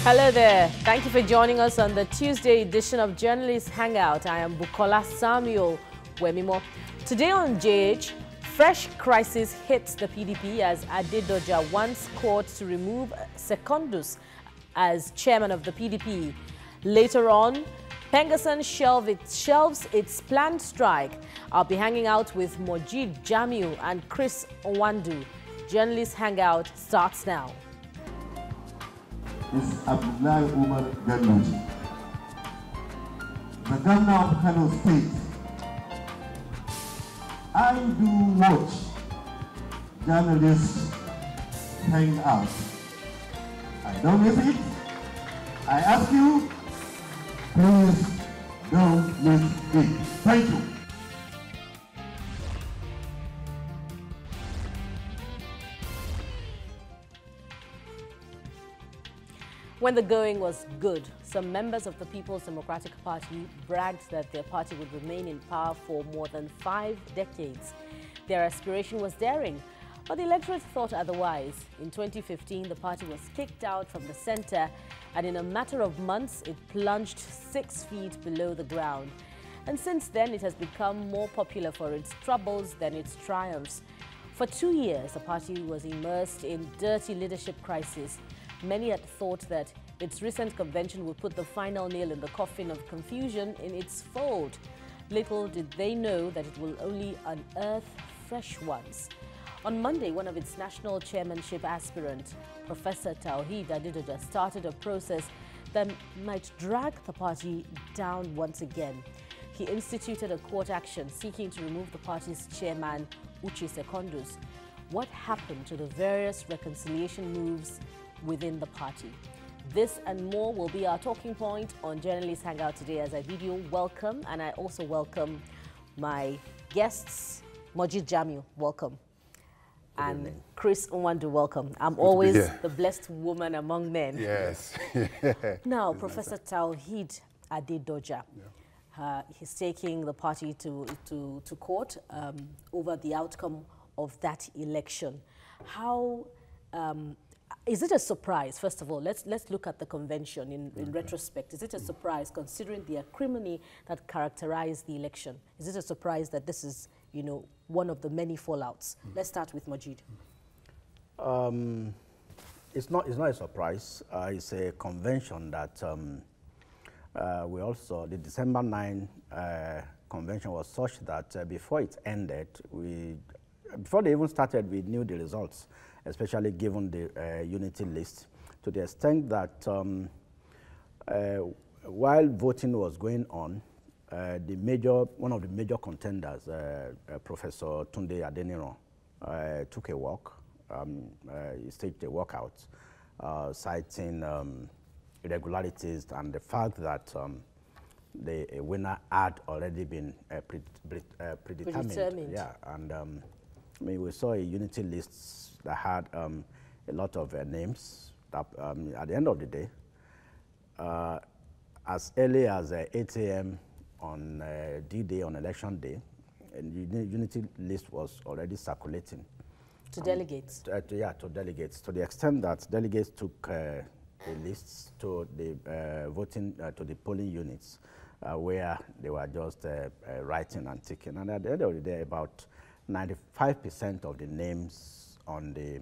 Hello there. Thank you for joining us on the Tuesday edition of Journalist Hangout. I am Bukola Samuel Wemimo. Today on JH, fresh crisis hits the PDP as Adedoja wants court to remove Secondus as chairman of the PDP. Later on, Pengassan shelves its planned strike. I'll be hanging out with Mojid Jamiu and Chris Nwandu. Journalist Hangout starts now. Is Abdullahi Umar Ganouchi, the governor of Kano State. I do watch journalists hang out. I don't miss it. I ask you, please don't miss it. Thank you. When the going was good, some members of the People's Democratic Party bragged that their party would remain in power for more than 5 decades. Their aspiration was daring, but the electorate thought otherwise. In 2015, the party was kicked out from the center, and in a matter of months, it plunged 6 feet below the ground. And since then, it has become more popular for its troubles than its triumphs. For 2 years, the party was immersed in dirty leadership crisis. Many had thought that its recent convention would put the final nail in the coffin of confusion in its fold. Little did they know that it will only unearth fresh ones. On Monday, one of its national chairmanship aspirants, Professor Tawheed Adedoja, started a process that might drag the party down once again. He instituted a court action seeking to remove the party's chairman, Uche Secondus. What happened to the various reconciliation moves within the party? This and more will be our talking point on Journalist Hangout today as I bid you welcome, and I also welcome my guests. Mojid Jamiu, welcome. And Chris Nwandu, welcome. I'm always the blessed woman among men. Yes. Now, Professor Tawheed Adedoja, he's taking the party to court over the outcome of that election. How is it a surprise? First of all, let's look at the convention in retrospect. Is it a surprise, considering the acrimony that characterized the election? Is it a surprise that this is, one of the many fallouts? Let's start with Mojid. It's not a surprise. It's a convention that we also, the December 9 convention was such that before it ended, before they even started, we knew the results, especially given the unity list, to the extent that while voting was going on, one of the major contenders, Professor Tunde Adeniran, took a walk. He staged a walkout, citing irregularities and the fact that the winner had already been predetermined. Yeah, and we saw a unity list that had a lot of names that, at the end of the day, as early as 8 a.m. on D-Day, on election day, and the unity list was already circulating. To delegates? To delegates, to the extent that delegates took the lists to the to the polling units, where they were just writing and ticking. And at the end of the day, about 95% of the names on the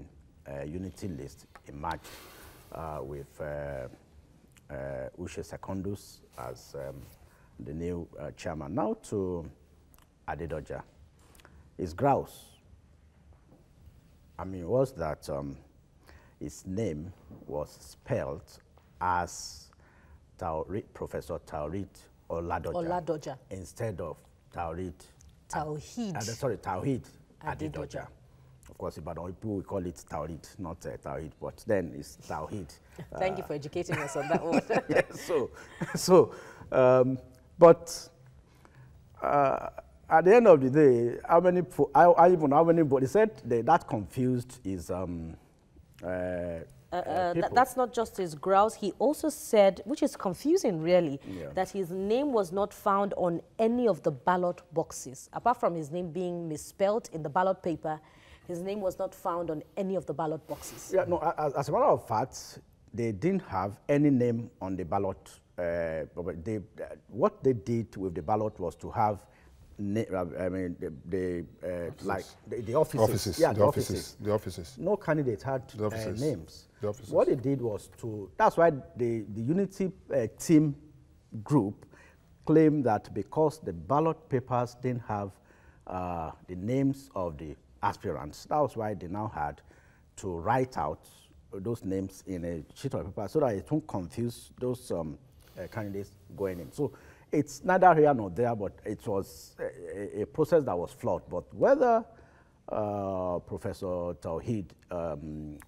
unity list emerged with Uche Secondus as the new chairman. Now to Adedoja. His grouse, was that his name was spelled as Professor Tawheed Oladoja instead of Tawheed Adedoja. Of course, Ibadan people will call it Tawheed, not Tawheed, but then it's Tawheed. Thank you for educating us on that one. Yes, but at the end of the day, how many votes? He said that confused his that's not just his grouse. He also said, which is confusing really, that his name was not found on any of the ballot boxes. Apart from his name being misspelled in the ballot paper, his name was not found on any of the ballot boxes. Yeah, no, as a matter of fact, they didn't have any name on the ballot. What they did with the ballot was to have, the offices. Yeah, the offices. No candidate had names. The offices. What they did was to, that's why the Unity team group claimed that because the ballot papers didn't have the names of the aspirants, that was why they now had to write out those names in a sheet of paper so that it won't confuse those candidates going in. So it's neither here nor there, but it was a process that was flawed. But whether Professor Tawhid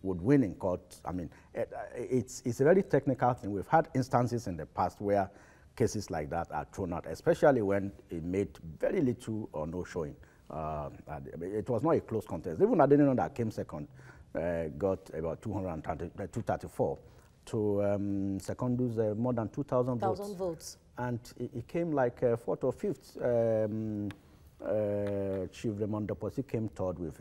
would win in court, I mean, it's a very technical thing. We've had instances in the past where cases like that are thrown out, especially when it made very little or no showing. It was not a close contest. Even Adenino that came second got about 234 to Secondus more than 2,000 votes. And it came like fourth or fifth. Chief Raymond Doposi came third with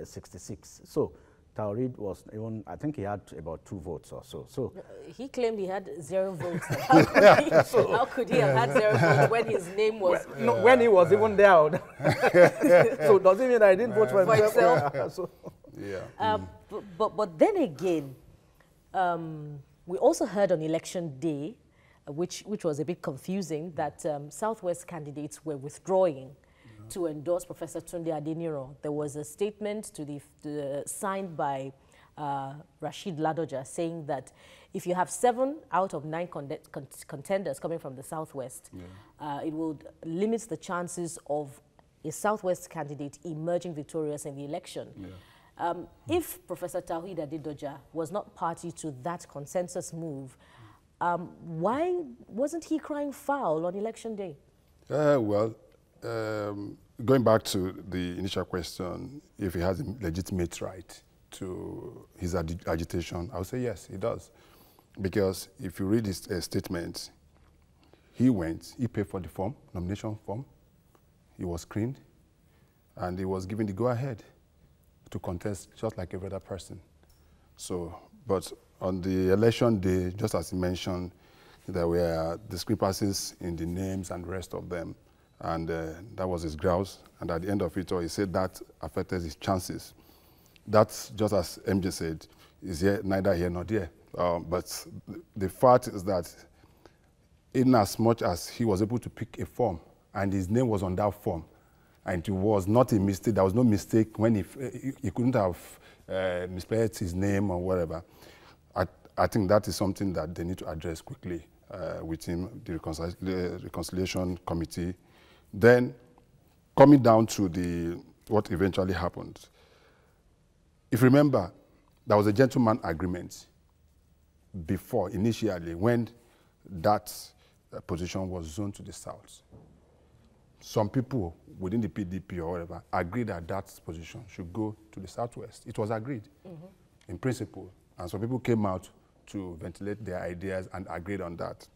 66. So Taurid was even, I think he had about 2 votes or so. So he claimed he had 0 votes. How could he have had 0 votes when his name was? When he was even there. So does it mean I didn't vote for himself? So, but then again, we also heard on election day, which was a bit confusing, that Southwest candidates were withdrawing to endorse Professor Tunde Adeniro. There was a statement signed by Rashid Ladoja saying that if you have 7 out of 9 contenders coming from the Southwest, it would limit the chances of a Southwest candidate emerging victorious in the election. If Professor Tawhid Adedoja was not party to that consensus move, why wasn't he crying foul on election day? Going back to the initial question, if he has a legitimate right to his agitation, I would say yes, he does. Because if you read his statement, he paid for the form, nomination form, he was screened, and he was given the go-ahead to contest just like every other person. So, but on the election day, just as he mentioned, there were discrepancies in the names and the rest of them. And that was his grouse. And at the end of it all, he said that affected his chances. That's just as MJ said, is neither here nor there. But the fact is that in as much as he was able to pick a form and his name was on that form, and it was not a mistake, there was no mistake when he couldn't have misplaced his name or whatever. I think that is something that they need to address quickly with him, the reconciliation committee. Then, coming down to what eventually happened. If you remember, there was a gentleman agreement before, initially, when that position was zoned to the south. Some people within the PDP or whatever agreed that that position should go to the southwest. It was agreed in principle. And some people came out to ventilate their ideas and agreed on that.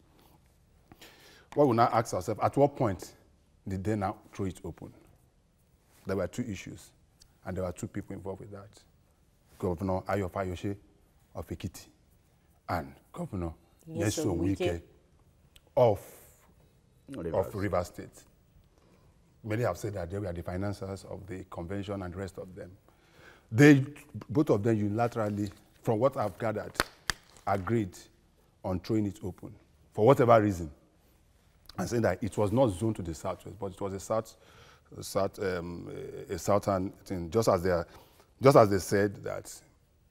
What we now ask ourselves, at what point did they now throw it open? There were 2 issues, and there were 2 people involved with that. Governor Ayo Fayose of Ekiti and Governor Nyesom Wike of Rivers State. Many have said that they were the financiers of the convention and the rest of them. Both of them unilaterally, from what I've gathered, agreed on throwing it open for whatever reason, and saying that it was not zoned to the southwest, but it was a southern thing. Just as they said that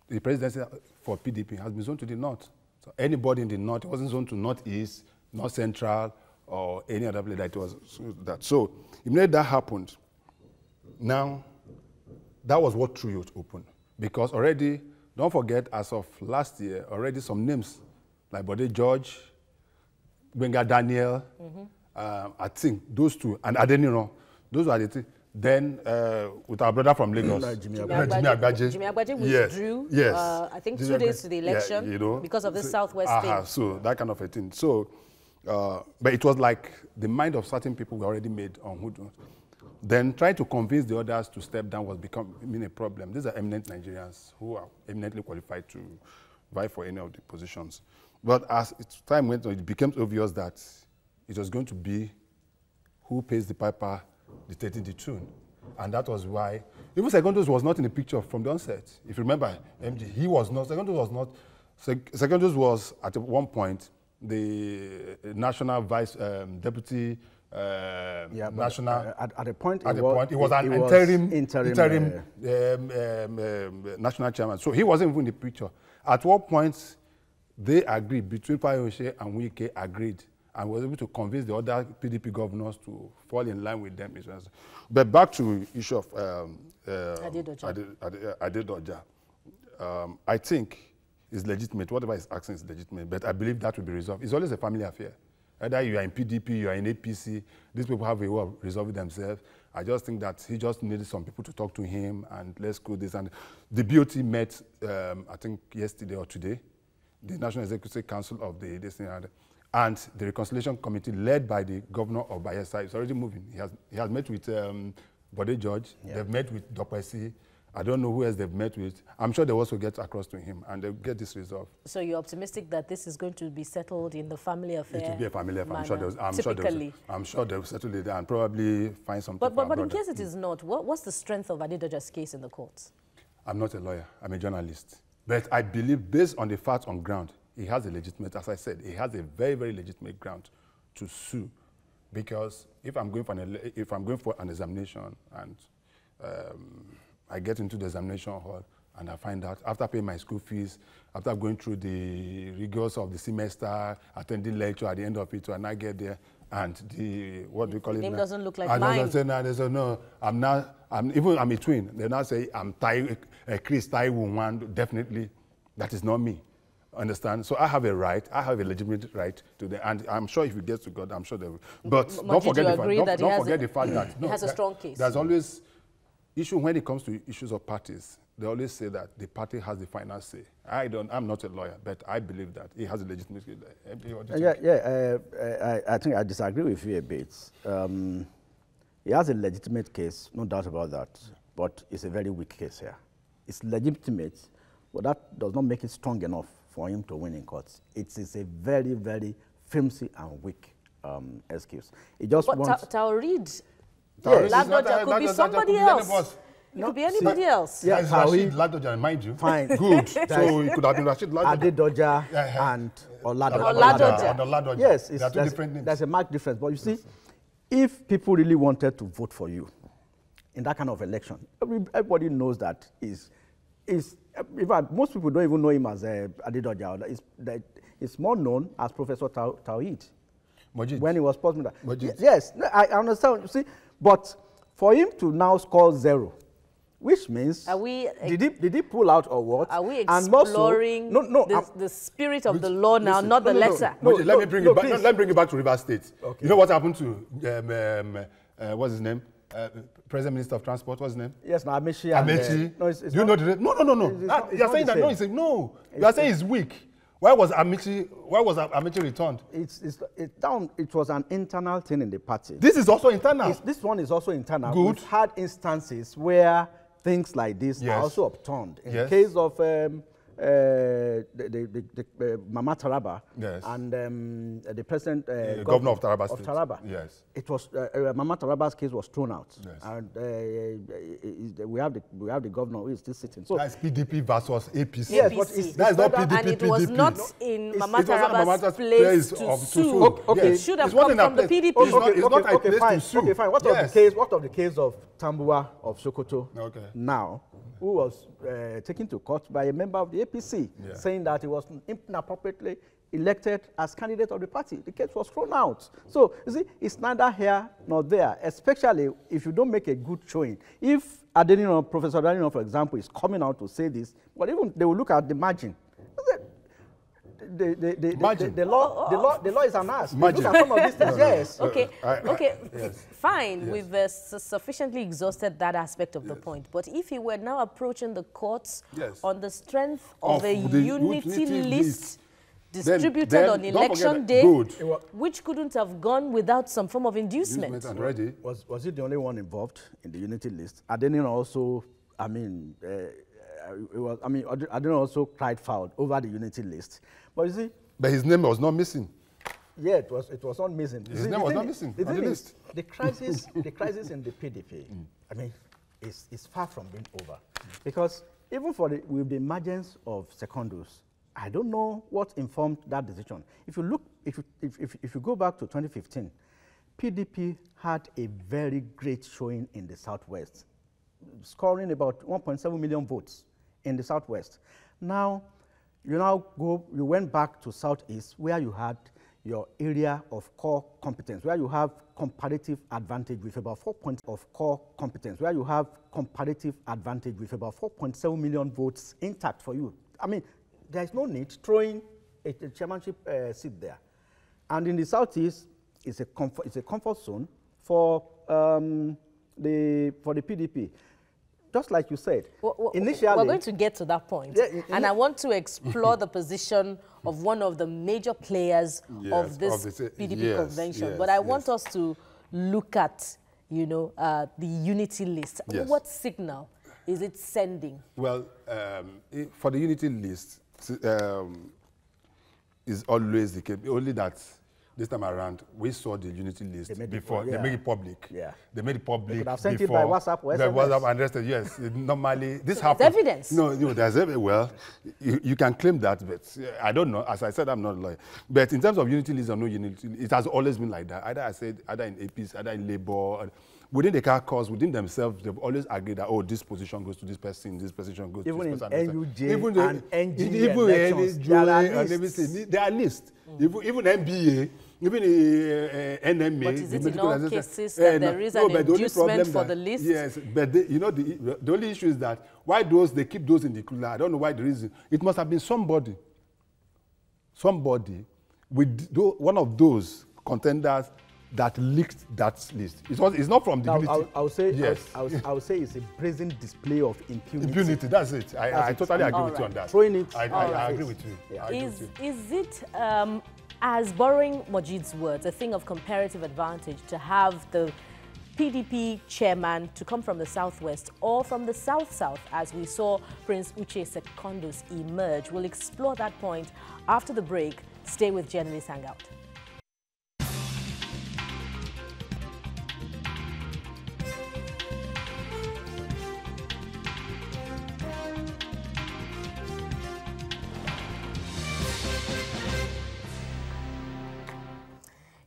the presidency for PDP has been zoned to the north. So anybody in the north, it wasn't zoned to northeast, north central, or any other place that it was that. So immediately that happened, now that was what threw it open, because already. Don't forget, as of last year, already some names like Bode George, Benga Daniel, I think those 2, and Adeniro, those were the 3. Then with our brother from Lagos, Jimmy Agbaje withdrew, I think 2 days to the election, because of this Southwest thing. So that kind of a thing. So, but it was like the mind of certain people were already made on who to. Then trying to convince the others to step down was becoming a problem. These are eminent Nigerians who are eminently qualified vie for any of the positions. But as time went on, it became obvious that it was going to be who pays the piper dictating the tune. And that was why, even Secondus was not in the picture from the onset. If you remember, MD, he was not, Secondus was not, Secondus was at one point the national vice deputy national. At a point, it was an interim national chairman. So he wasn't even in the picture. At what point they agreed, between Fayose and Wike agreed, and was able to convince the other PDP governors to fall in line with them. But back to the issue of Adedoja. I think it's legitimate. Whatever is asking is legitimate, but I believe that will be resolved. It's always a family affair. Either you are in PDP, you are in APC, these people have a way of resolving themselves. I just think that he just needed some people to talk to him and let's go this. And the BOT met, I think yesterday or today, the National Executive Council of the and the Reconciliation Committee led by the governor of Bayelsa is already moving. He has met with Bode George, they've met with Dokwesi. I don't know who else they've met with. I'm sure they also get across to him and they'll get this resolved. So you're optimistic that this is going to be settled in the family affair? It will be a family affair. I'm sure they'll settle it and probably find something. But in case it is not, what's the strength of Adedoja's case in the courts? I'm not a lawyer. I'm a journalist. But I believe, based on the facts on ground, he has a legitimate, as I said, he has a very, very legitimate ground to sue. Because if I'm going for an examination and I get into the examination hall and I find out, after paying my school fees, after going through the rigors of the semester, attending lecture at the end of it, and I get there, and the, what do you call it? Name doesn't look like mine. mine. They say, no, I'm a twin. They now say, I'm Chris Taiwo one, definitely. That is not me. Understand? So I have a right, I have a legitimate right to the, and I'm sure if it gets to God, I'm sure they will. But don't forget the fact that he has a strong case. There's always issue when it comes to issues of parties. They always say that the party has the final say. I'm not a lawyer, but I believe that he has a legitimate. I think I disagree with you a bit. He has a legitimate case, no doubt about that, but it's a very weak case here. It's legitimate, but that does not make it strong enough for him to win in courts. It is a very, very flimsy and weak excuse. It just wants... Taoreed, yes. Ladoja could be somebody else. It could be anybody else. Yeah, Rashid Ladoja, mind you. Fine. Good. So it could have been Rashid Ladoja. Adedoja and Oladoja. Yes, there are two different names. There's a marked difference. But you see, if people really wanted to vote for you in that kind of election, everybody knows that in fact, most people don't even know him as Adedoja. It's more known as Professor Taoreed. When he was postmaster. Yes, I understand. You see, but for him to now score 0, which means did he pull out or what? Are we exploring the spirit of the law now, not the letter? Let me bring it back to Rivers State. Okay. You know what happened to what's his name? President Minister of Transport, what's his name? Yes, no, Amechi. No, do you know the name? No. You're saying that no. You are saying it's weak. Why was Amechi returned? It was an internal thing in the party. This is also internal. This one is also internal. Good. We've had instances where things like this are also upturned. In the case of Mama Taraba and the present governor of Taraba. Yes. It was Mama Taraba's case was thrown out, and we have the governor who is still sitting. So that's PDP versus APC. Yes, APC. That's not PDP. And it was not in Mama Taraba's place to sue. Okay. It should have come from the PDP. Okay, fine. What of the case of Tambua of Sokoto? Okay. Now, who was taken to court by a member of the APC, saying that he was inappropriately elected as candidate of the party. The case was thrown out. So, you see, it's neither here nor there, especially if you don't make a good showing. If Professor Adenino, for example, is coming out to say this, but even they will look at the margin. The law is an ass. Look at some of these things. Yes. Okay. Fine. Yes. We've sufficiently exhausted that aspect of the point. But if he were now approaching the courts on the strength of a unity list distributed on election day, which couldn't have gone without some form of inducement. Was he the only one involved in the unity list? Adenino also, I mean, Adino also cried foul over the unity list. But you see, but his name was not missing. Yeah, it was not missing. His name was not missing on the list. The crisis in the PDP, I mean, is far from being over, because even with the emergence of secondos, I don't know what informed that decision. If you look, if you go back to 2015, PDP had a very great showing in the Southwest, scoring about 1.7 million votes in the Southwest. Now, you went back to Southeast, where you had your area of core competence, where you have comparative advantage with about 4 points of core competence, where you have comparative advantage with about 4.7 million votes intact for you. I mean, there is no need throwing a chairmanship seat there. And in the Southeast, it's a comfort zone for the PDP. Just like you said, initially... We're going to get to that point. Yeah, and I want to explore the position of one of the major players of this PDP convention. But I want us to look at, the unity list. Yes. What signal is it sending? Well, for the unity list, is always the case, only that this time around, we saw the unity list before. They made it public. Yeah. They made it public. They could have sent it by WhatsApp or SMS. WhatsApp and rested, yes. Normally, this happens. Evidence. No, there's evidence. Well, you can claim that, but I don't know. As I said, I'm not a lawyer. But in terms of unity list or no unity list, it has always been like that. Either in APs, either in Labour. Within the caucus, within themselves, they've always agreed that, oh, this position goes to this person, this position goes to this person. Even in NUJ and NG elections, there are lists. Even MBA, even NMA. But is it in all cases that there is an inducement for the list? Yes, but the only issue is that why they keep those in the cooler. I don't know why the reason. It must have been somebody with one of those contenders that leaked that list. It's not from the unity. I would say, yes. I would say it's a brazen display of impunity. Impunity, that's it. I totally agree with you on that. Throwing it. I agree with you. Yeah. Is it, as borrowing Mojid's words, a thing of comparative advantage to have the PDP chairman to come from the Southwest or from the South-South, as we saw Prince Uche Secondus emerge? We'll explore that point after the break. Stay with Journalist Hangout.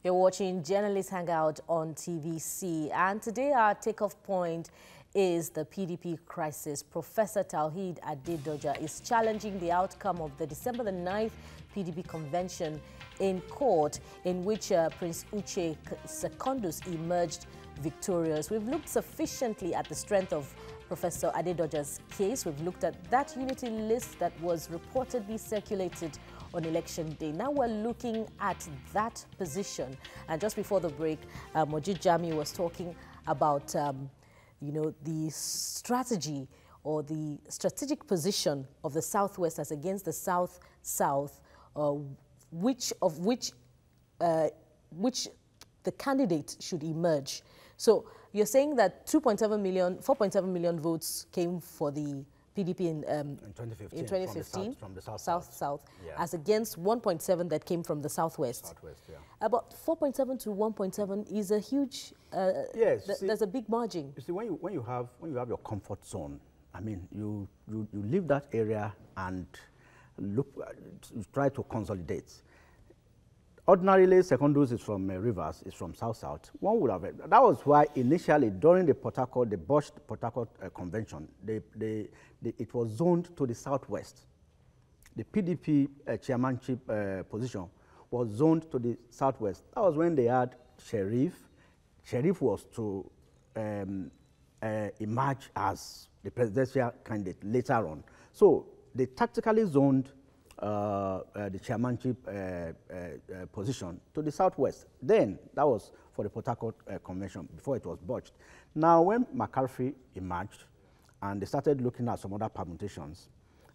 You're watching Journalist Hangout on TVC, and today our takeoff point is the PDP crisis. Professor Tawhid Adedoja is challenging the outcome of the December the 9th PDP convention in court, in which Prince Uche Secondus emerged victorious. We've looked sufficiently at the strength of Professor Adedoja's case. We've looked at that unity list that was reportedly circulated on election day. Now we're looking at that position. And just before the break, Mojid Jami was talking about, the strategy or the strategic position of the Southwest as against the South-South, which the candidate should emerge. So you're saying that 4.7 million votes came for the PDP in 2015 from the South-South, as against 1.7 that came from the Southwest. About 4.7 to 1.7 is a huge. Yes, there's a big margin. You see, when you have your comfort zone, I mean, you leave that area and try to consolidate. Ordinarily, Secondus is from Rivers, is from South-South. One would have. That was why initially, during the botched Port Harcourt convention, it was zoned to the Southwest. The PDP chairmanship position was zoned to the Southwest. That was when they had Sheriff. Sheriff was to emerge as the presidential candidate later on. So they tactically zoned the chairmanship position to the Southwest. Then, that was for the Port Harcourt convention, before it was botched. Now, when McCarthy emerged, and they started looking at some other permutations,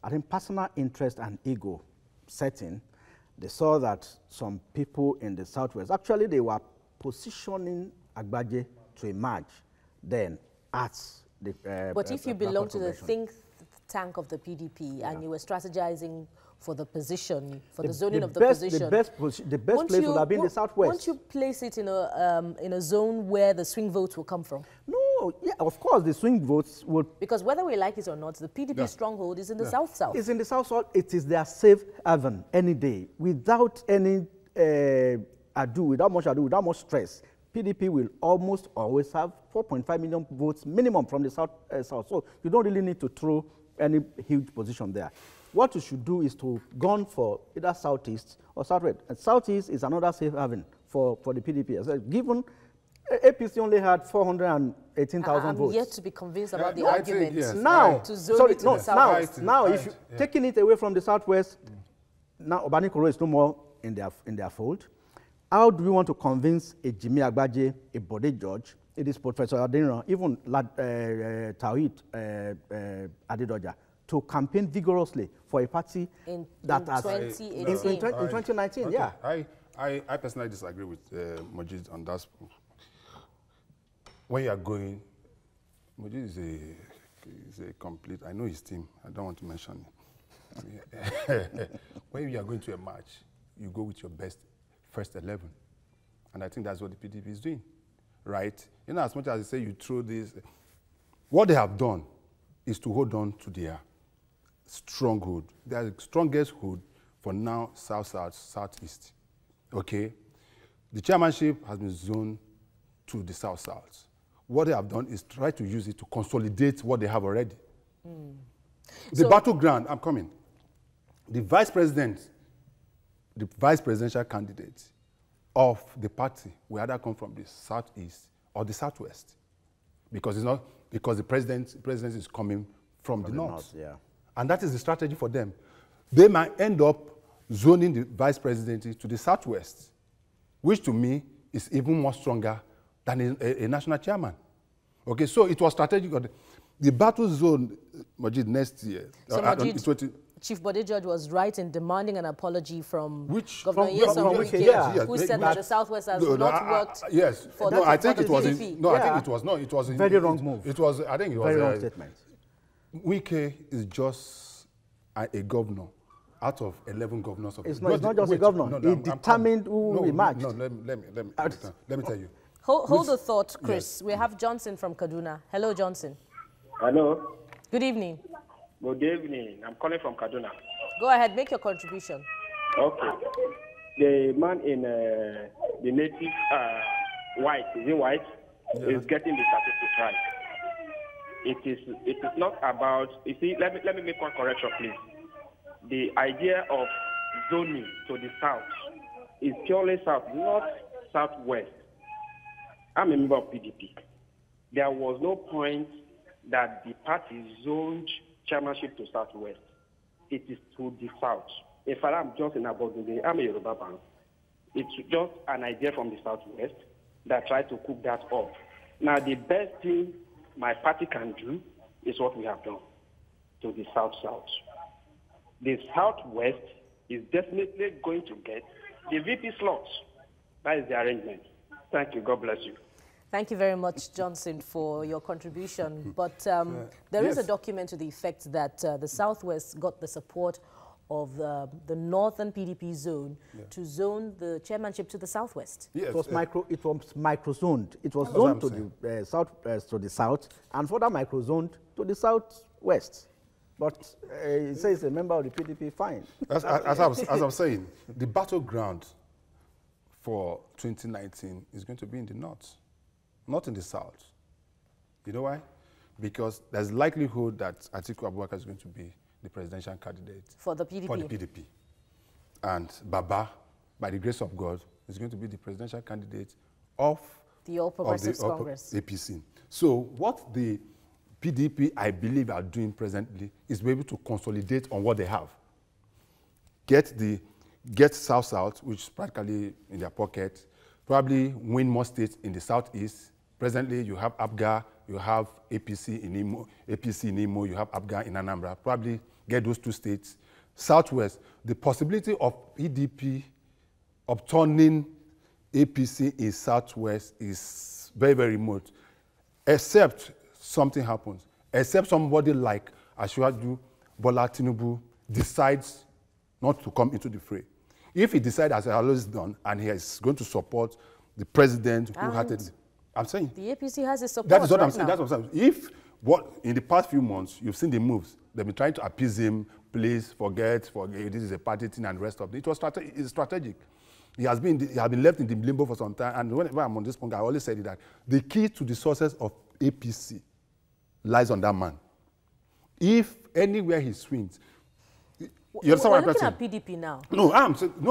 I think personal interest and ego set in. They saw that some people in the Southwest, actually they were positioning Agbaje to emerge then as the But if you belong to the think tank of the PDP and you were strategizing for the position, for the zoning zoning of the position. The best place would have been the southwest. Won't you place it in a zone where the swing votes will come from? No, yeah, of course the swing votes would. Because whether we like it or not, the PDP stronghold is in the south-south. It's in the south-south. It is their safe haven any day. Without any without much stress, PDP will almost always have 4.5 million votes minimum from the south. So you don't really need to throw any huge position there. What you should do is to go for either southeast or southwest. And southeast is another safe haven for the PDP. So given APC only had 418,000 votes. I'm yet to be convinced about the argument. Yes. Now, to zone it to the southwest. If you taking it away from the southwest, now Obanikoro is no more in their fold. How do we want to convince a Jimmy Agbaje, a Bode George, it is Professor Adeniran, even Tawhid Adedoja, to campaign vigorously for a party in 2019? Okay. Yeah. I personally disagree with Mojid on that. When you are going, Mojid is a complete, I know his team, I don't want to mention it. When you are going to a match, you go with your best first 11. And I think that's what the PDP is doing, right? You know, as much as they say you throw this, what they have done is to hold on to their stronghold. Their strongest hold for now, south-south, southeast, okay? The chairmanship has been zoned to the south-south. What they have done is try to use it to consolidate what they have already. The battleground, I'm coming. The vice presidential candidate of the party will either come from the southeast or the southwest, because the president is coming from the north. Yeah. And that is the strategy for them. They might end up zoning the vice presidency to the southwest, which to me is even more stronger than a national chairman. Okay, so it was strategic. The battle zone, Majid, next year. So Majid, Chief Bode George was right in demanding an apology from Governor Nyesom Wike, who said that the Southwest has not worked for the PDP. I think it was not. It was very wrong move. It was, I think it was very wrong statement. Wike is just a governor out of 11 governors of it's not just a governor. He determined who he matched. No, let me tell you. Hold the thought, Chris. Yes. We have Johnson from Kaduna. Hello, Johnson. Hello. Good evening. Good evening. I'm calling from Kaduna. Go ahead, make your contribution. Okay. The man in the native white, is it white? Is getting the statistics right. It is not about, you see, let me make one correction, please. The idea of zoning to the south is purely south, not southwest. I'm a member of PDP. There was no point that the party zoned chairmanship to southwest. It is to the south. In fact, I'm just in Abodunde. I'm a Yoruba man. It's just an idea from the southwest that tried to cook that up. Now, the best thing my party can do is what we have done to the south-south. The southwest is definitely going to get the VP slots. That is the arrangement. Thank you. God bless you. Thank you very much, Johnson, for your contribution. But there is a document to the effect that the Southwest got the support of the northern PDP zone to zone the chairmanship to the Southwest. Yes, it was micro-zoned. It was zoned to the south, and further micro-zoned to the southwest. But it says a member of the PDP, fine. As I'm saying, the battleground for 2019 is going to be in the north, not in the south. You know why? Because there's likelihood that Atiku Abubakar is going to be the presidential candidate for the PDP. And Baba, by the grace of God, is going to be the presidential candidate of the All Progressives Congress, APC. So what the PDP, I believe, are doing presently is be able to consolidate on what they have. Get South-South, which is practically in their pocket, probably win more states in the Southeast. Presently, you have APGA, you have APC in Imo, you have APGA in Anambra. Probably get those two states. Southwest, the possibility of PDP upturning APC in Southwest is very, very remote, except something happens, except somebody like Asiwaju Bola Tinubu decides not to come into the fray. If he decides, as he has always done, and he is going to support the president wholeheartedly, I'm saying the APC has his support. that is what right I'm saying. now. That's what I'm saying. If in the past few months you've seen the moves, they've been trying to appease him. Please forget. This is a party thing and the rest of it. It was strategic. He has been left in the limbo for some time. And whenever I'm on this point, I always said that the key to the success of APC lies on that man. If anywhere he swings, you understand We're what I'm looking saying? at PDP now. No,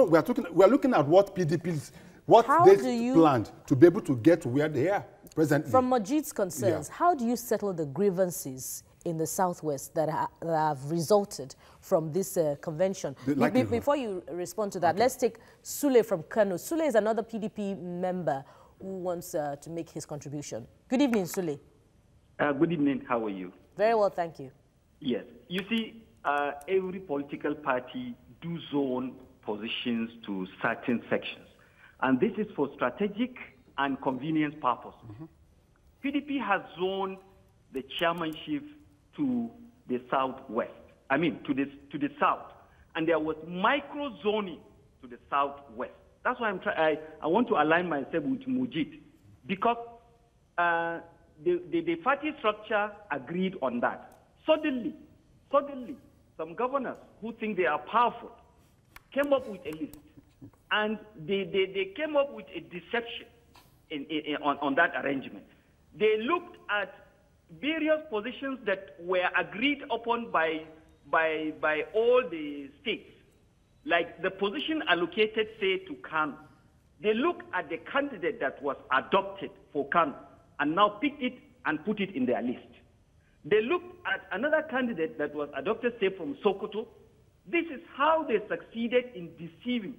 we are looking at what PDP's, what they planned to be able to get to where they are presently. From Majid's concerns, how do you settle the grievances in the Southwest that have resulted from this convention? Before you respond to that, let's take Sule from Kano. Sule is another PDP member who wants to make his contribution. Good evening, Sule. Good evening. How are you? Very well, thank you. Yes. You see, every political party do zone positions to certain sections. And this is for strategic and convenience purposes. PDP has zoned the chairmanship to the southwest. I mean, to the south. And there was micro-zoning to the southwest. That's why I want to align myself with Mujid. Because the party structure agreed on that. Suddenly, some governors who think they are powerful came up with a list. And they came up with a deception on that arrangement. They looked at various positions that were agreed upon by all the states, like the position allocated, say, to Kano. They looked at the candidate that was adopted for Kano and now picked it and put it in their list. They looked at another candidate that was adopted, say, from Sokoto. This is how they succeeded in deceiving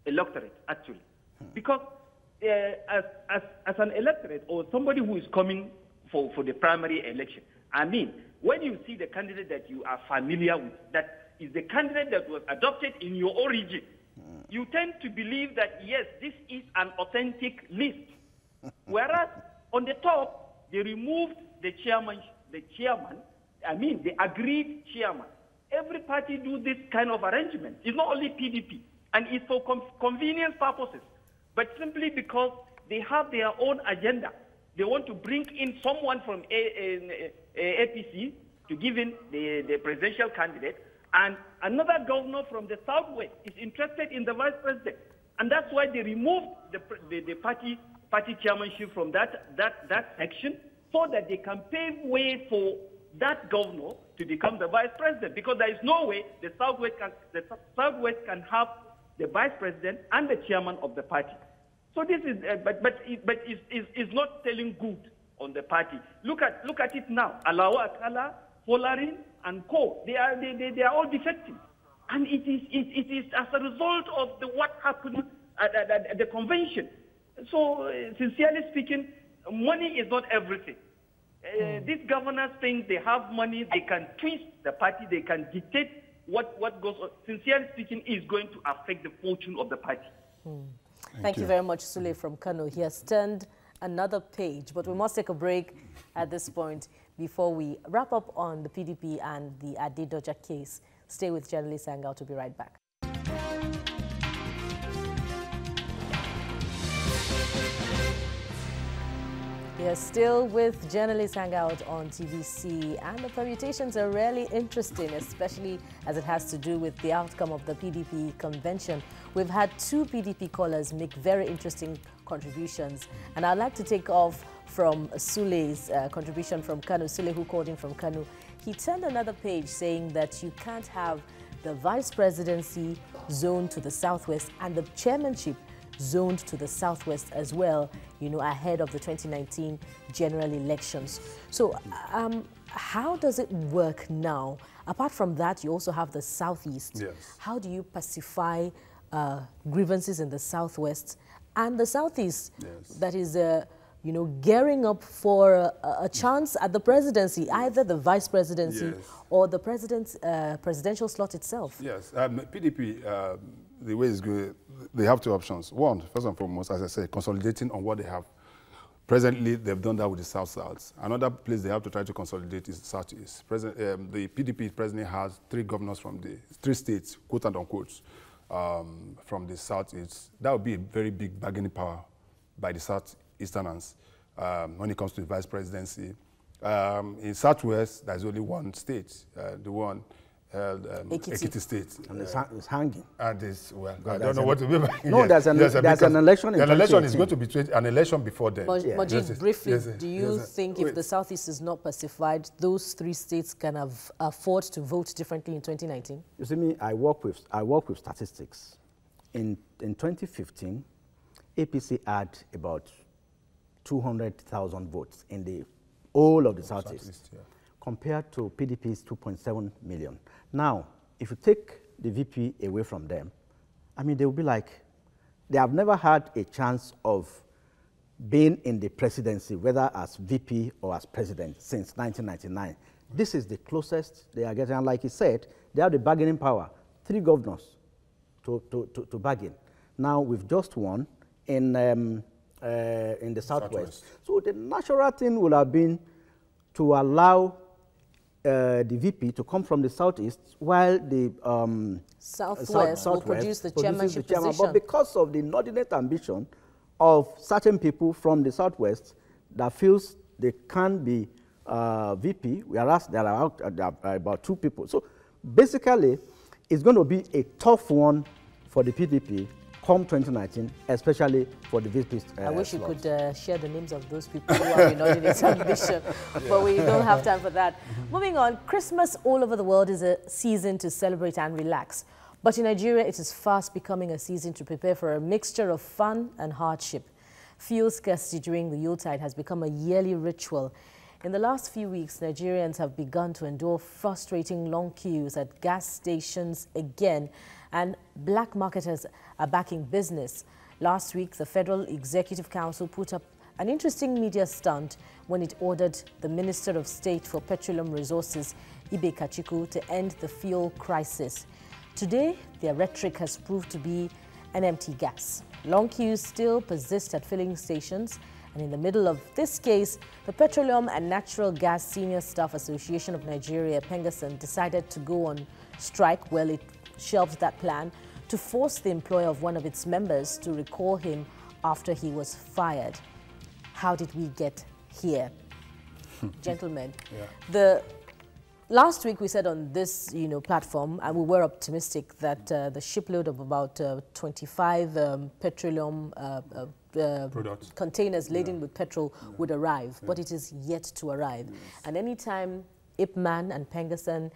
electorate, actually. Because as an electorate or somebody who is coming for the primary election, I mean, when you see the candidate that you are familiar with, that is the candidate that was adopted in your origin, you tend to believe that, yes, this is an authentic list. Whereas on the top, they removed the chairman, the agreed chairman. Every party do this kind of arrangement. It's not only PDP. And it's for convenience purposes. But simply because they have their own agenda. They want to bring in someone from APC to give in the presidential candidate. And another governor from the Southwest is interested in the vice president. And that's why they removed the party chairmanship from that section so that they can pave way for that governor to become the vice president. Because there is no way the Southwest can have the vice president and the chairman of the party. So this is, but it's not telling good on the party. Look at it now. Alawa Akala, Folarin, and Co. They are all defective, and it is as a result of what happened at the convention. So sincerely speaking, money is not everything. These governors think they have money, they can twist the party, they can dictate what goes on. Sincerely speaking, is going to affect the fortune of the party. Thank you very much, Sule from Kano. He has turned another page, but we must take a break at this point before we wrap up on the PDP and the Adedoja case. Stay with journalist Hangout. We'll be right back. You're still with Journalist Hangout on TVC, and the permutations are really interesting, especially as it has to do with the outcome of the PDP convention. We've had two PDP callers make very interesting contributions, and I'd like to take off from Sule's contribution from Kano. Sule, who called in from Kano, he turned another page saying that you can't have the vice presidency zoned to the southwest and the chairmanship zoned to the southwest as well, you know, ahead of the 2019 general elections. So how does it work now? Apart from that, you also have the southeast. Yes. How do you pacify grievances in the southwest and the southeast? Yes. That is, you know, gearing up for a chance at the presidency, either the vice presidency or the presidential slot itself? Yes, PDP, the way it's good, they have two options. One, first and foremost, as I say, consolidating on what they have Presently, they've done that with the South-South. Another place they have to try to consolidate is the Southeast. The PDP presently has 3 governors from the 3 states, quote and unquote, from the Southeast. That would be a very big bargaining power by the Southeasterners when it comes to the vice presidency. In Southwest, there's only one state, the one held Ekiti State. And it's hanging. And it's, well, I don't know what to be. No, there's an election in an election is going to be an election before then. Majid, briefly, do you think if the Southeast is not pacified, those 3 states can afford to vote differently in 2019? You see me, I work with statistics. In 2015, APC had about 200,000 votes in the whole of the Southeast, compared to PDP's 2.7 million. Now, if you take the VP away from them, I mean, they will be like, they have never had a chance of being in the presidency, whether as VP or as president, since 1999. This is the closest they are getting. And like he said, they have the bargaining power, 3 governors to bargain. Now, we've just won in the Southwest. So the natural thing would have been to allow the VP to come from the Southeast, while the Southwest will produce the chairmanship position. But because of the inordinate ambition of certain people from the Southwest that feels they can't be VP, whereas there are about 2 people. So basically, it's going to be a tough one for the PDP come 2019, especially for the VP. I wish you could share the names of those people who are inordinate ambition, but we don't have time for that. Moving on, Christmas all over the world is a season to celebrate and relax. But in Nigeria, it is fast becoming a season to prepare for a mixture of fun and hardship. Fuel scarcity during the Yuletide has become a yearly ritual. In the last few weeks, Nigerians have begun to endure frustrating long queues at gas stations again, and black marketers are back in business. Last week, the Federal Executive Council put up an interesting media stunt when it ordered the Minister of State for Petroleum Resources, Ibe Kachiku, to end the fuel crisis. Today, their rhetoric has proved to be an empty gas. Long queues still persist at filling stations, and in the middle of this case, the Petroleum and Natural Gas Senior Staff Association of Nigeria, Pengasan, decided to go on strike. Well, it shelved that plan to force the employer of one of its members to recall him after he was fired. How did we get here? Gentlemen, last week we said on this platform, and we were optimistic that the shipload of about 25 petroleum containers laden with petrol would arrive, but it is yet to arrive. And anytime Ipman and Pengasan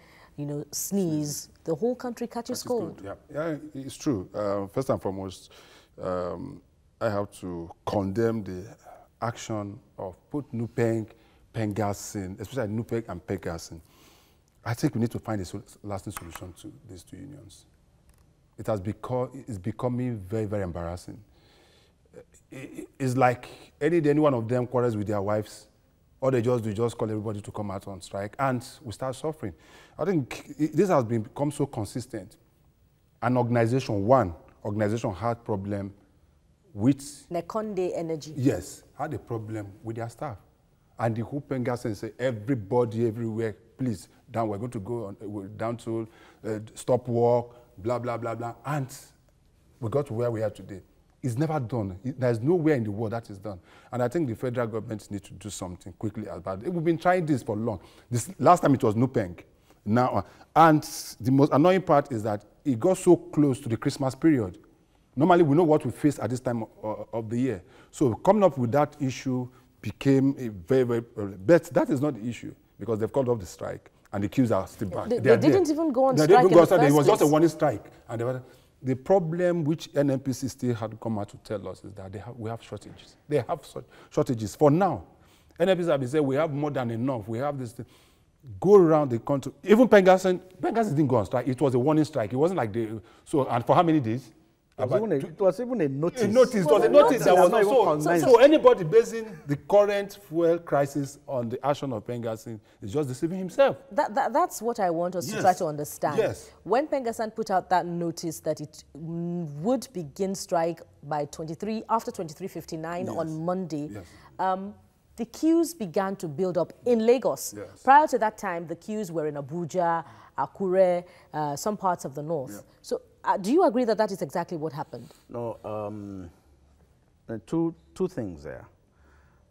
sneeze, the whole country catches cold. Yeah, it's true. First and foremost, I have to condemn the action of both NUPENG, Pengasan, especially NUPENG and Pengasan. I think we need to find a lasting solution to these 2 unions. It's becoming very, very embarrassing. It's like any one of them quarrels with their wives. All they just do is just call everybody to come out on strike, and we start suffering. I think this has become so consistent. An organization had problem with... Nekonde Energy. Yes, had a problem with their staff. And the whole Pengasan say, everybody, everywhere, please, down, we're going to go on, down to stop work, blah, blah, blah, blah. And we got to where we are today. It's never done. There's nowhere in the world that is done. And I think the federal government needs to do something quickly about it. We've been trying this for long. Last time it was NUPENG. Now, and the most annoying part is that it got so close to the Christmas period. Normally, we know what we face at this time of the year. So coming up with that issue became a very, very... But that is not the issue, because they've called off the strike, and the queues are still back. They didn't even go on strike in the first place. It was just a warning strike. And the problem which NNPC still had to come out to tell us is that we have shortages. They have shortages for now. NNPC have been saying we have more than enough. We have this thing. Go around the country. Even Pengasan didn't go on strike. It was a warning strike. It wasn't like they... So, and for how many days? It was even a notice. A notice. It was a notice that was not even consigned. so anybody basing the current fuel crisis on the action of Pengassan is just deceiving himself. That's what I want us to try to understand. Yes. When Pengassan put out that notice that it would begin strike by after 23:59 on Monday, the queues began to build up in Lagos. Yes. Prior to that time, the queues were in Abuja, Akure, some parts of the north. Yeah. So do you agree that that is exactly what happened? No, two things there.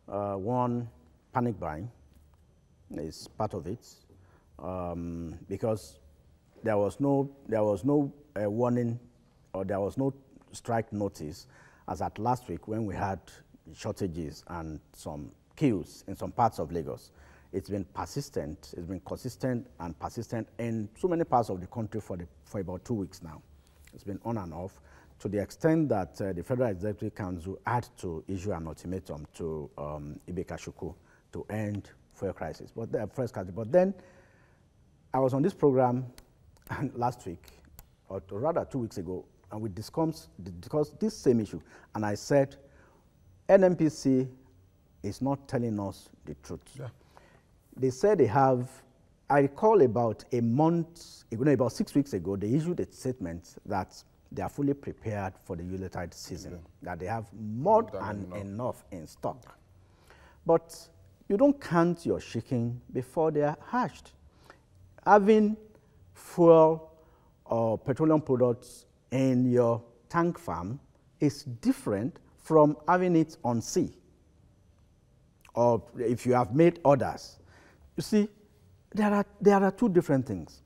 One, panic buying is part of it, because there was no warning, or there was no strike notice as at last week when we had shortages and some queues in some parts of Lagos. It's been persistent, it's been consistent and persistent in so many parts of the country for about 2 weeks now. It's been on and off, to the extent that the Federal Executive Council had to issue an ultimatum to Ibekashuku to end fuel crisis. But then I was on this program last week, or rather 2 weeks ago, and we discussed this same issue. And I said, NNPC is not telling us the truth. Yeah. They said they have, I recall about a month, about 6 weeks ago, they issued a statement that they are fully prepared for the Yuletide season, that they have more than enough in stock. But you don't count your chicken before they are hatched. Having fuel or petroleum products in your tank farm is different from having it on sea, or if you have made orders. You see, there are two different things.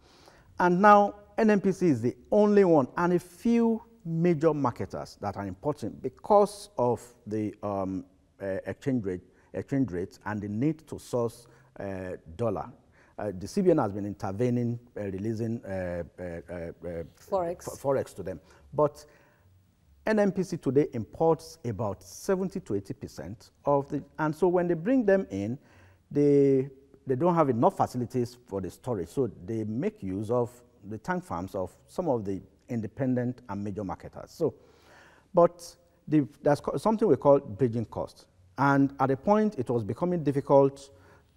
And now NNPC is the only one, and a few major marketers that are important because of the exchange rates and the need to source dollar. The CBN has been intervening, releasing forex to them. But NNPC today imports about 70 to 80% of the, and so when they bring them in, they don't have enough facilities for the storage, so they make use of the tank farms of some of the independent and major marketers. So, but there's something we call bridging cost, and at a point it was becoming difficult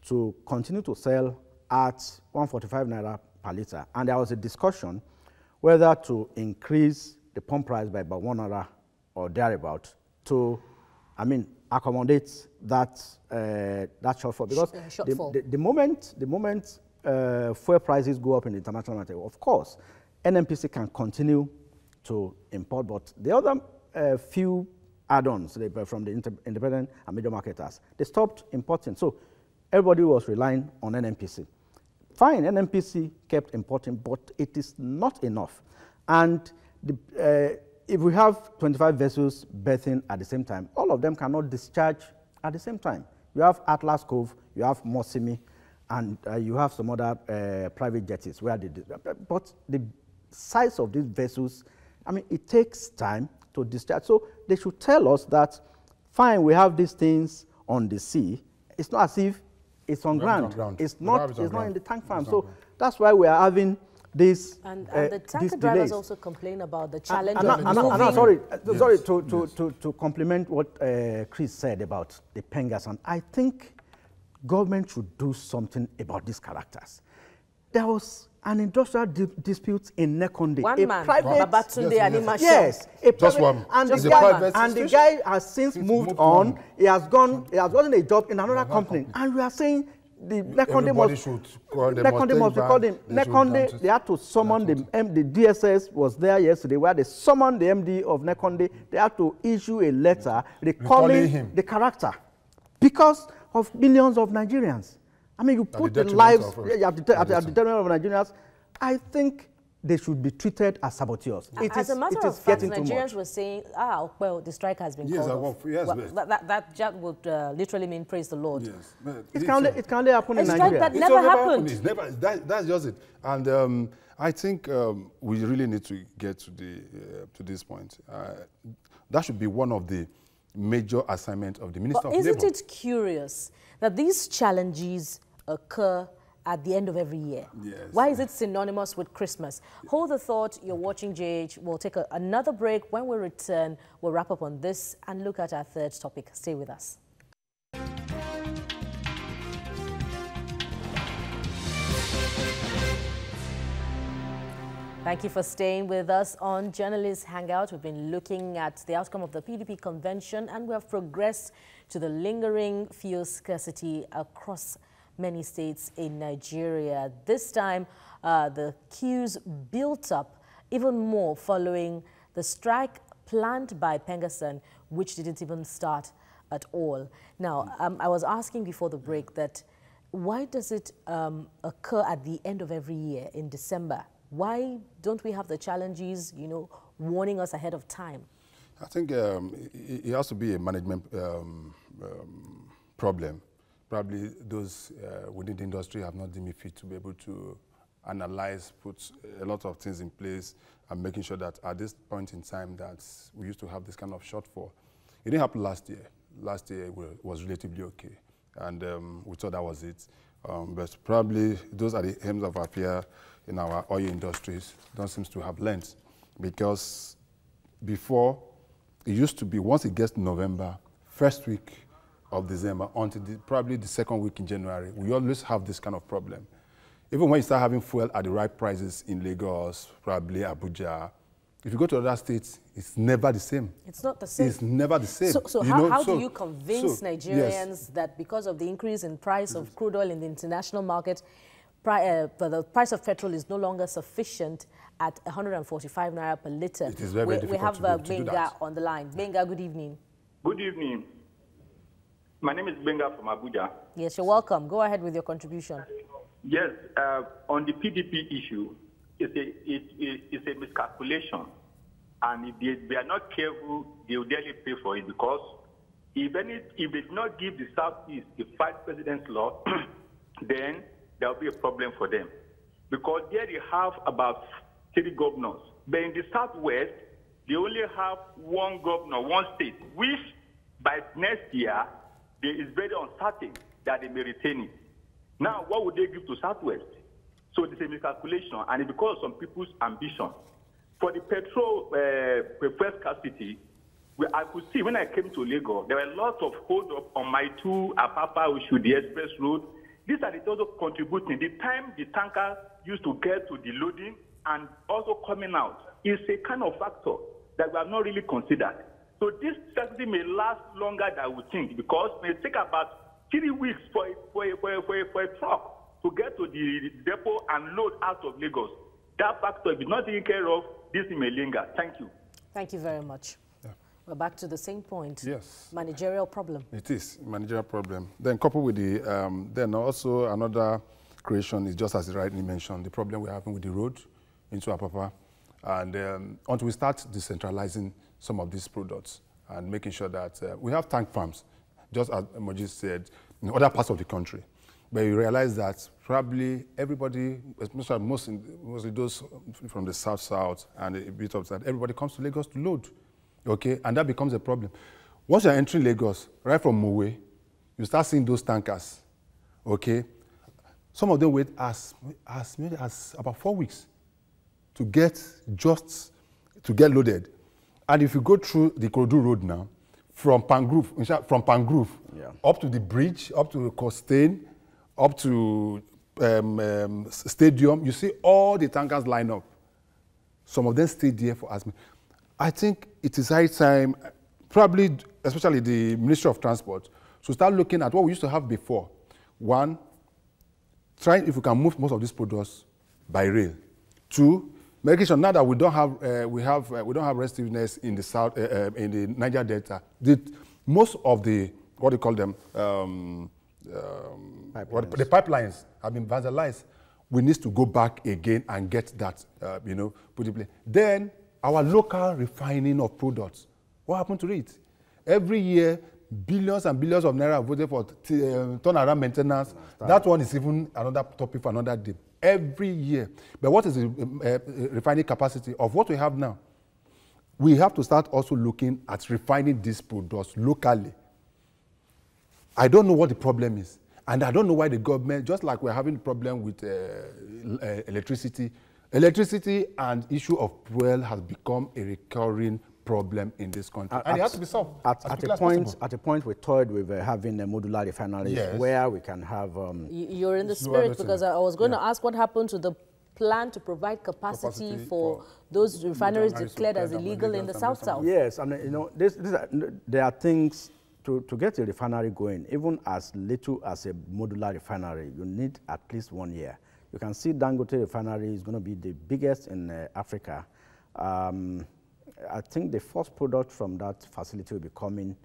to continue to sell at 145 naira per liter, and there was a discussion whether to increase the pump price by about 1 naira or thereabout to, accommodate that that shortfall, because the moment fuel prices go up in the international market, of course, NNPC can continue to import, but the other few add-ons from the independent and major marketers, they stopped importing. So everybody was relying on NNPC. Fine, NNPC kept importing, but it is not enough. And if we have 25 vessels berthing at the same time, all of them cannot discharge at the same time. You have Atlas Cove, you have Mosimi, and you have some other private jetties where but the size of these vessels, it takes time to discharge. So they should tell us that, fine, we have these things on the sea. It's not as if it's on ground. It's not in the tank farm. So that's why we are having this. And the tanker drivers also complain about the challenge sorry to complement what Chris said about the Pengassan. I think government should do something about these characters. There was an industrial dispute in Nekonde. One man, Babatunde Animation. Yes, just one. And the guy has since moved on. He has gotten a job in another company. And we are saying the Nekonde must be called him. Nekonde, they had to summon the DSS was there yesterday, where they summoned the MD of Nekonde. They had to issue a letter recalling the character because of millions of Nigerians. You put the lives at the detriment of Nigerians. I think they should be treated as saboteurs. As a matter of fact, Nigerians were saying, well, the strike has been called off. That would literally mean praise the Lord. Yes. It can only happen in Nigeria. That never happened. That's just it. And I think we really need to get to this point. That should be one of the major assignments of the Minister of Labour. Isn't it curious that these challenges occur at the end of every year? Yes. Why is it synonymous with Christmas? Hold the thought. You're watching JH. We'll take another break. When we return, we'll wrap up on this and look at our third topic. Stay with us. Thank you for staying with us on Journalist Hangout. We've been looking at the outcome of the PDP convention, and we have progressed to the lingering fuel scarcity across many states in Nigeria. This time, the queues built up even more following the strike planned by Pengasan, which didn't even start at all. Now, I was asking before the break that why does it occur at the end of every year in December? Why don't we have the challenges, you know, warning us ahead of time? I think it has to be a management problem. Probably those within the industry have not deemed fit to be able to analyze, put a lot of things in place, and making sure that at this point in time that we used to have this kind of shortfall. It didn't happen last year. Last year was relatively okay, and we thought that was it. But probably those are the aims of affair in our oil industries don't seem to have learned, because before it used to be once it gets to November, first week of December until probably the second week in January, we always have this kind of problem. Even when you start having fuel at the right prices in Lagos, probably Abuja, if you go to other states, it's never the same. It's not the same. It's never the same. So how do you convince Nigerians that because of the increase in price of crude oil in the international market, the price of petrol is no longer sufficient at 145 naira per litre? It is very difficult we have to do Benga that. on the line. Benga, good evening. Good evening. My name is Benga from Abuja. Yes, you're welcome. Go ahead with your contribution. Yes, on the PDP issue, it's a miscalculation. And if they are not careful, they will dearly pay for it, because if they did not give the Southeast the Vice President's law, then there will be a problem for them. Because there they have about 3 governors. But in the Southwest, they only have 1 governor, 1 state, which by next year, it is very uncertain that they may retain it. Now, what would they give to Southwest? So it's a miscalculation, and it's because of some people's ambition. For the petrol fuel scarcity, I could see when I came to Lagos, there were a lot of hold up on my 2 Apapa Oshodi Express Road. These are the also contributing. The time the tanker used to get to the loading and also coming out is a kind of factor that we have not really considered. So this scarcity may last longer than we think, because it may take about 3 weeks for a truck to get to the depot and load out of Lagos. That factor, if it's not taken care of, this may linger. Thank you. Thank you very much. Yeah. We're back to the same point. Yes. Managerial problem. It is managerial problem. Then coupled with the, then also another creation is just as you rightly mentioned, the problem we're having with the road into Apapa. And until we start decentralizing some of these products and making sure that we have tank farms, just as Moji said, in other parts of the country. But you realize that probably everybody, especially mostly those from the south and a bit of that, everybody comes to Lagos to load, okay? And that becomes a problem. Once you're entering Lagos, right from Mowe, you start seeing those tankers, okay? Some of them wait as about 4 weeks to get loaded. And if you go through the Ikorodu Road now, from Pangrove, up to the bridge, up to Costain, up to Stadium, you see all the tankers line up. Some of them stay there for as many. I think it is high time, probably, especially the Ministry of Transport, to start looking at what we used to have before. 1, trying if we can move most of these products by rail. 2, making sure now that we don't have restiveness in the south, in the Niger Delta. Most of the what do you call them? The pipelines have been vandalized. We need to go back again and get that, put in place. Then our local refining of products. What happened to it? Every year, billions and billions of naira voted for turnaround maintenance. That one is even another topic for another day. Every year. But what is the refining capacity of what we have now? We have to start also looking at refining these products locally. I don't know what the problem is. And I don't know why the government, just like we're having a problem with electricity and issue of fuel has become a recurring problem in this country, and it has to be solved. At a point, we toyed with having a modular refineries where we can have. You're in the spirit, because I was going to ask what happened to the plan to provide capacity for those refineries declared as illegal in the South. Yes, I mean, you know, there are things to get a refinery going, even as little as a modular refinery, you need at least 1 year. You can see Dangote refinery is going to be the biggest in Africa. I think the first product from that facility will be coming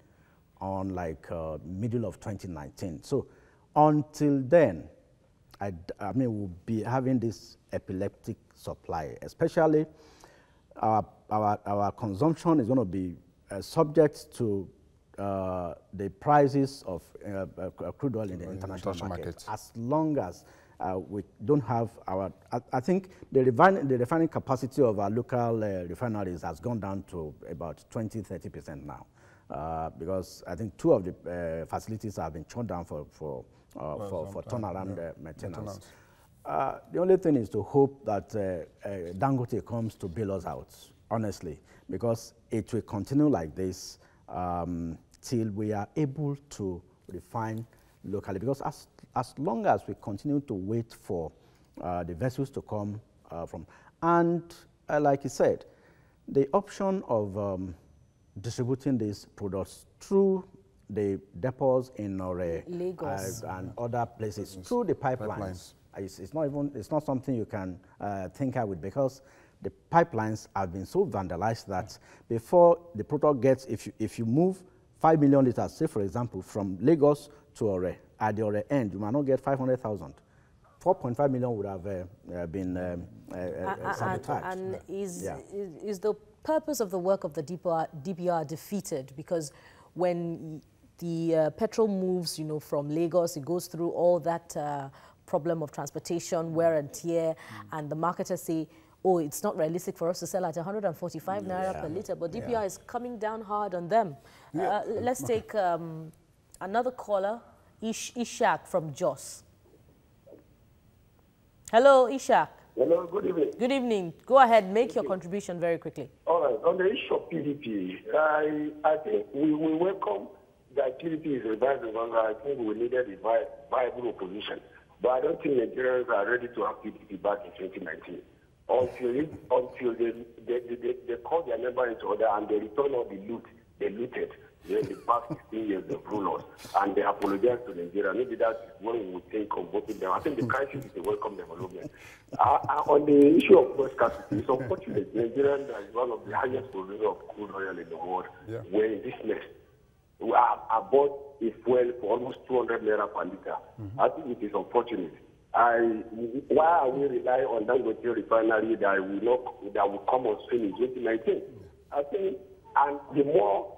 on like middle of 2019. So until then, I mean, we'll be having this epileptic supply, especially our consumption is going to be subject to the prices of crude oil in the international market. As long as we don't have our, I think the refining capacity of our local refineries has gone down to about 20–30% now, because I think 2 of the facilities have been shut down for turnaround maintenance. The only thing is to hope that Dangote comes to bail us out, honestly, because it will continue like this till we are able to refine locally. Because as long as we continue to wait for the vessels to come from, and like you said, the option of distributing these products through the depots in Lagos and other places through the pipelines. It's not something you can think out with, because the pipelines have been so vandalized that before the product gets, if you move 5 million liters, say for example, from Lagos to Ore, at the Ore end, you might not get 500,000. 4.5 million would have been sabotaged. And is the purpose of the work of the DPR defeated? Because when the petrol moves, from Lagos, it goes through all that problem of transportation, wear and tear, and the marketers say, oh, it's not realistic for us to sell at 145 naira per liter, but DPR is coming down hard on them. Let's take another caller, Ishak from Jos. Hello, Ishak. Hello, good evening. Good evening. Go ahead, make your contribution very quickly. All right, on the issue of PDP, I think we welcome that PDP is reviving. I think we needed a viable opposition. But I don't think Nigerians are ready to have PDP back in 2019. Until they call their member into order and they return all the loot they looted in the past 16 years of rule us, and they apologize to Nigeria. Maybe that's when we would think of voting them. I think the crisis is a welcome development. On the issue of fuel scarcity, it's unfortunate. Nigeria is one of the highest producers of crude oil in the world. We're in this mess. I bought a fuel for almost 200 naira per liter. I think it is unfortunate. Why are we relying on Dangote refinery that will come on stream in 2019? I think, and the more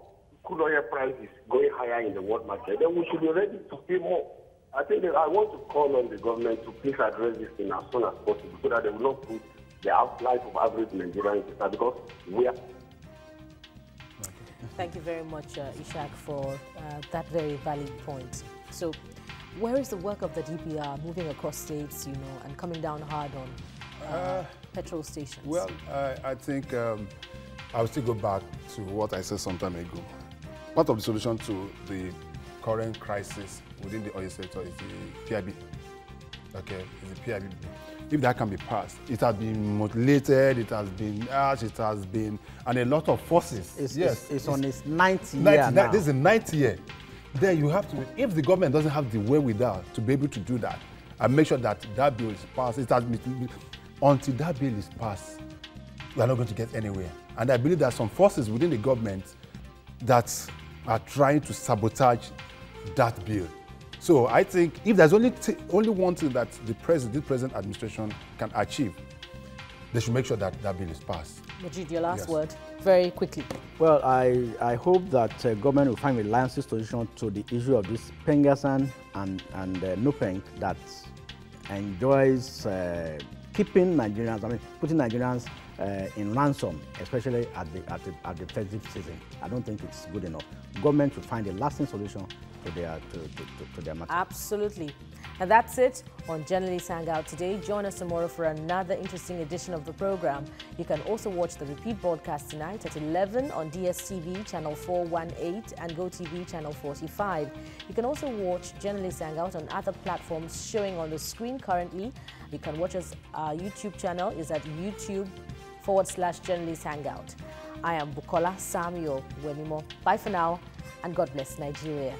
crude oil price is going higher in the world market, then we should be ready to pay more. I think that I want to call on the government to please address this thing as soon as possible, so that they will not put the life of average Nigerians, because we are. Thank you very much, Ishak, for that very valid point. So, where is the work of the DPR moving across states, and coming down hard on petrol stations? Well, I think I'll still go back to what I said some time ago. Part of the solution to the current crisis within the oil sector is the PIB. Okay, it's the PIB. If that can be passed, it has been mutilated, it has been ash, it has been, and a lot of forces. It's on its 9th year now. This is the 9th year. Then you have to, if the government doesn't have the wherewithal to be able to do that, and make sure that that bill is passed, until that bill is passed, we are not going to get anywhere. And I believe there are some forces within the government that are trying to sabotage that bill. So I think if there's only one thing that the present administration can achieve, they should make sure that that bill is passed. Majid, your last word, very quickly. Well, I hope that government will find a reliance solution to the issue of this Pengasan and Nupeng that enjoys keeping Nigerians, putting Nigerians in ransom, especially at the festive season. I don't think it's good enough. Government should find a lasting solution to their matter. Absolutely. And that's it on Journalist Hangout today. Join us tomorrow for another interesting edition of the program. You can also watch the repeat broadcast tonight at 11 on DSTV channel 418 and GoTV channel 45. You can also watch Journalist Hangout on other platforms showing on the screen currently. You can watch us. Our YouTube channel is at YouTube/Journalist Hangout. I am Bukola Samuel Wenimo. Bye for now, and God bless Nigeria.